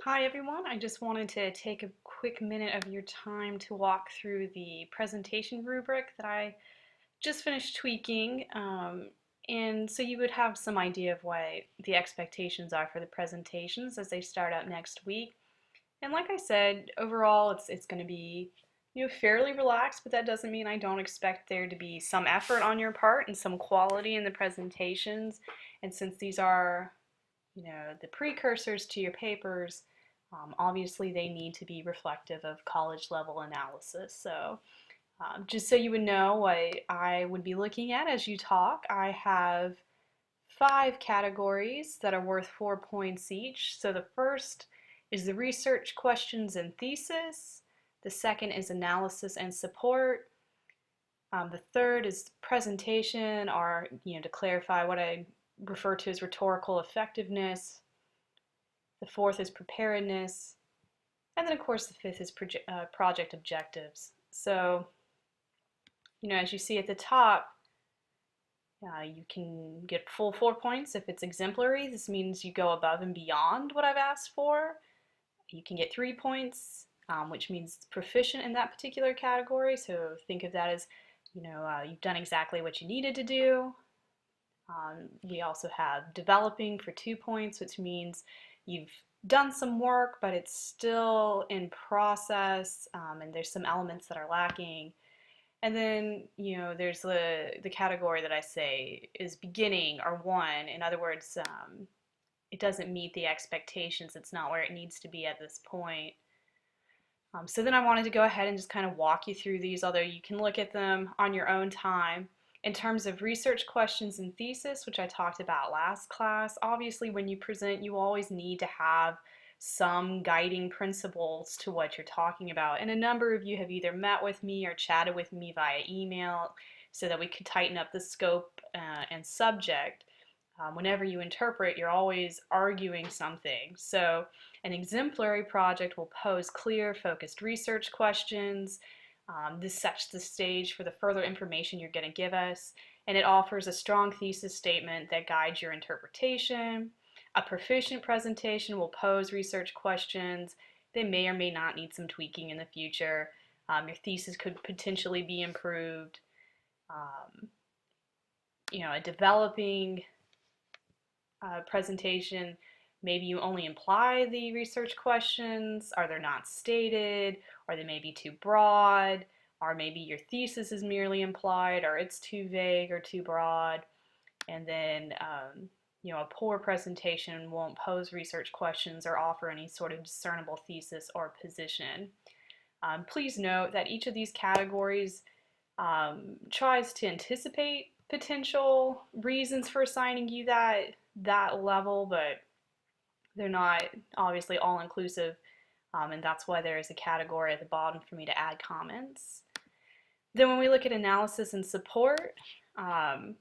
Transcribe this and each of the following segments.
Hi everyone, I just wanted to take a quick minute of your time to walk through the presentation rubric that I just finished tweaking, and so you would have some idea of what the expectations are for the presentations as they start out next week. And like I said, overall it's going to be fairly relaxed, but that doesn't mean I don't expect there to be some effort on your part and some quality in the presentations. And since these are the precursors to your papers, obviously they need to be reflective of college level analysis. So just so you would know what I would be looking at as you talk, I have 5 categories that are worth 4 points each. So the first is the research questions and thesis. The second is analysis and support. The third is presentation, or to clarify what I refer to as rhetorical effectiveness. The fourth is preparedness. And then, of course, the fifth is project objectives. So, as you see at the top, you can get full 4 points if it's exemplary. This means you go above and beyond what I've asked for. You can get 3 points, which means proficient in that particular category. So think of that as, you've done exactly what you needed to do. We also have developing for 2 points, which means you've done some work, but it's still in process, and there's some elements that are lacking. And then, there's the category that I say is beginning or one. In other words, it doesn't meet the expectations. It's not where it needs to be at this point. So then I wanted to go ahead and just kind of walk you through these, although you can look at them on your own time. In terms of research questions and thesis, which I talked about last class, obviously when you present, you always need to have some guiding principles to what you're talking about. And a number of you have either met with me or chatted with me via email so that we could tighten up the scope and subject. Whenever you interpret, you're always arguing something. So an exemplary project will pose clear, focused research questions. This sets the stage for the further information you're going to give us, and it offers a strong thesis statement that guides your interpretation. A proficient presentation will pose research questions. They may or may not need some tweaking in the future. Your thesis could potentially be improved. A developing presentation, maybe you only imply the research questions, or they're not stated, or they may be too broad, or maybe your thesis is merely implied, or it's too vague or too broad. And then, a poor presentation won't pose research questions or offer any sort of discernible thesis or position. Please note that each of these categories tries to anticipate potential reasons for assigning you that level, but they're not obviously all inclusive, and that's why there is a category at the bottom for me to add comments. Then when we look at analysis and support, an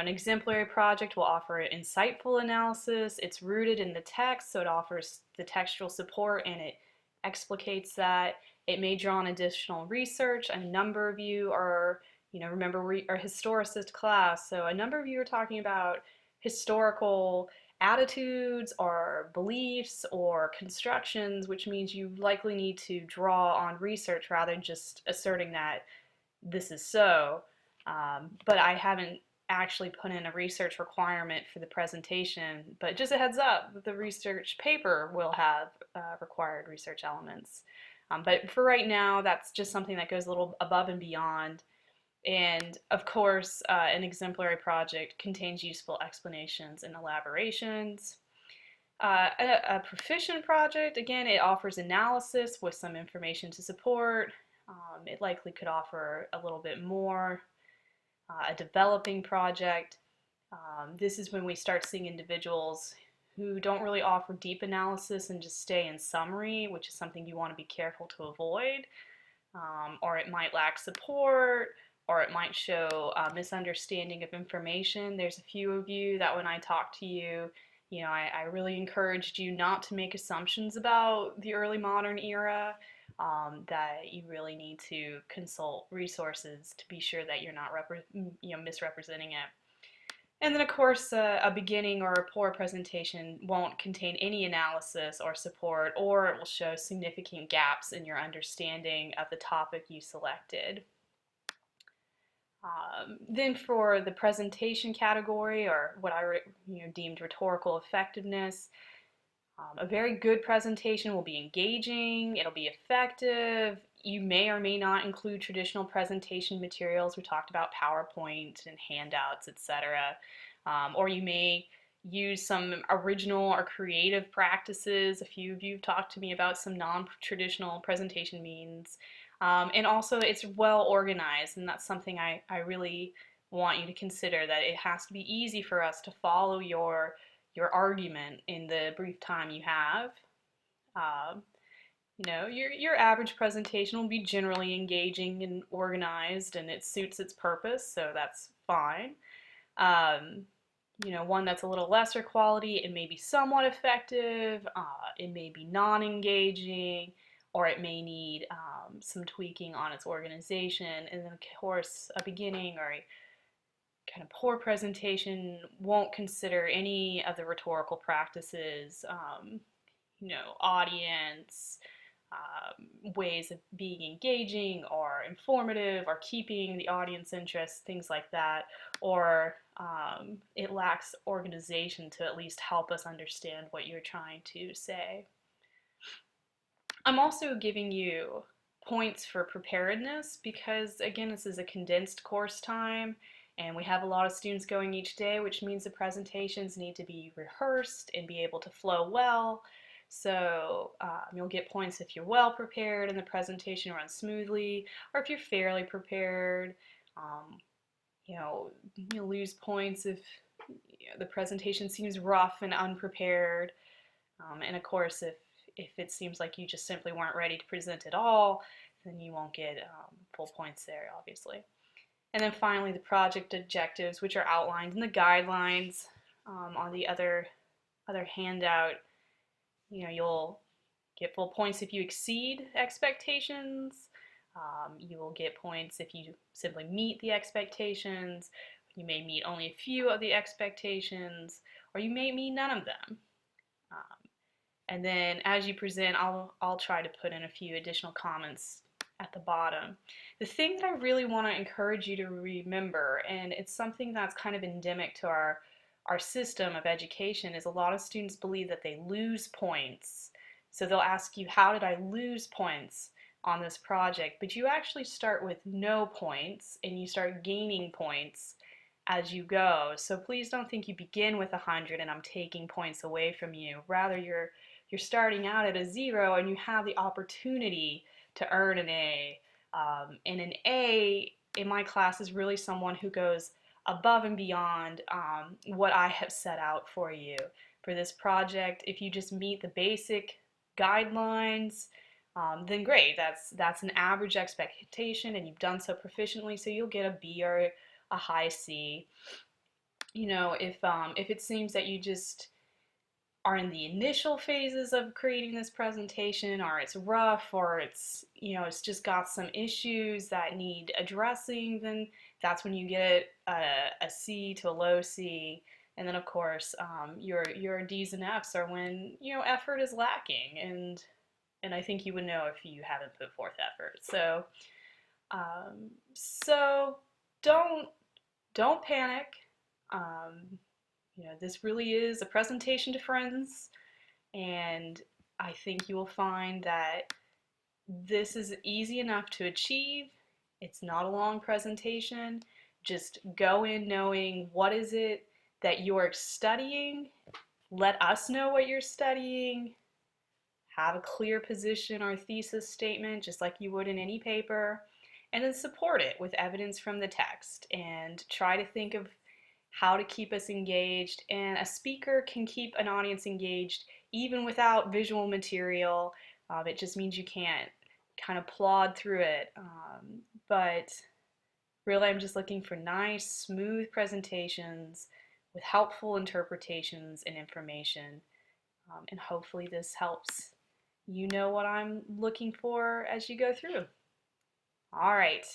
exemplary project will offer insightful analysis. It's rooted in the text, so it offers the textual support and it explicates that. It may draw on additional research. A number of you are, remember we are historicist class, so a number of you are talking about historical attitudes or beliefs or constructions, which means you likely need to draw on research rather than just asserting that this is so. But I haven't actually put in a research requirement for the presentation, but just a heads up, the research paper will have required research elements. But for right now, that's just something that goes a little above and beyond. And of course, an exemplary project contains useful explanations and elaborations. A proficient project, again, it offers analysis with some information to support. It likely could offer a little bit more. A developing project, this is when we start seeing individuals who don't really offer deep analysis and just stay in summary, which is something you want to be careful to avoid. Or it might lack support, or it might show a misunderstanding of information. There's a few of you that when I talk to you, I really encouraged you not to make assumptions about the early modern era, that you really need to consult resources to be sure that you're not misrepresenting it. And then of course a beginning or a poor presentation won't contain any analysis or support, or it will show significant gaps in your understanding of the topic you selected. Then for the presentation category, or what I deemed rhetorical effectiveness, a very good presentation will be engaging, it'll be effective. You may or may not include traditional presentation materials. We talked about PowerPoint and handouts, etc. Or you may use some original or creative practices. A few of you have talked to me about some non-traditional presentation means. And also it's well organized, and that's something I really want you to consider, that it has to be easy for us to follow your argument in the brief time you have. Um, your average presentation will be generally engaging and organized, and it suits its purpose, so that's fine. Um, one that's a little lesser quality, it may be somewhat effective, it may be non-engaging, or it may need some tweaking on its organization. And then of course a beginning or a kind of poor presentation won't consider any of the rhetorical practices, audience, ways of being engaging or informative or keeping the audience interest, things like that, or it lacks organization to at least help us understand what you're trying to say. I'm also giving you points for preparedness because, again, this is a condensed course time and we have a lot of students going each day, which means the presentations need to be rehearsed and be able to flow well. So you'll get points if you're well prepared and the presentation runs smoothly, or if you're fairly prepared. You'll lose points if the presentation seems rough and unprepared. And of course, if it seems like you just simply weren't ready to present at all, then you won't get full points there, obviously. And then finally, the project objectives, which are outlined in the guidelines. On the other handout, you'll get full points if you exceed expectations. You will get points if you simply meet the expectations. You may meet only a few of the expectations, or you may meet none of them. And then as you present, I'll try to put in a few additional comments at the bottom. The thing that I really want to encourage you to remember, and it's something that's kind of endemic to our system of education, is a lot of students believe that they lose points. So they'll ask you, how did I lose points on this project? But you actually start with no points and you start gaining points as you go. So please don't think you begin with 100 and I'm taking points away from you. Rather, you're starting out at a 0 and you have the opportunity to earn an A. And an A in my class is really someone who goes above and beyond what I have set out for you for this project. If you just meet the basic guidelines, then great. That's an average expectation and you've done so proficiently, so you'll get a B or a high C. If it seems that you just are in the initial phases of creating this presentation, or it's rough, or it's just got some issues that need addressing, then that's when you get a C to a low C. And then of course your D's and F's are when effort is lacking, and I think you would know if you haven't put forth effort. So don't panic. This really is a presentation to friends, and I think you will find that this is easy enough to achieve. It's not a long presentation. Just go in knowing what is it that you're studying. Let us know what you're studying. Have a clear position or thesis statement, just like you would in any paper, and then support it with evidence from the text, and try to think of how to keep us engaged. And a speaker can keep an audience engaged even without visual material. It just means you can't kind of plod through it. But really, I'm just looking for nice, smooth presentations with helpful interpretations and information. And hopefully this helps you know what I'm looking for as you go through. All right.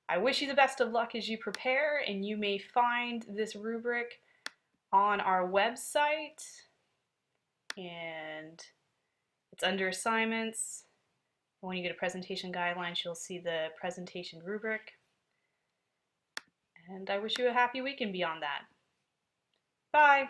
I wish you the best of luck as you prepare, and you may find this rubric on our website, and it's under assignments. When you go to presentation guidelines, you'll see the presentation rubric. And I wish you a happy weekend beyond that. Bye.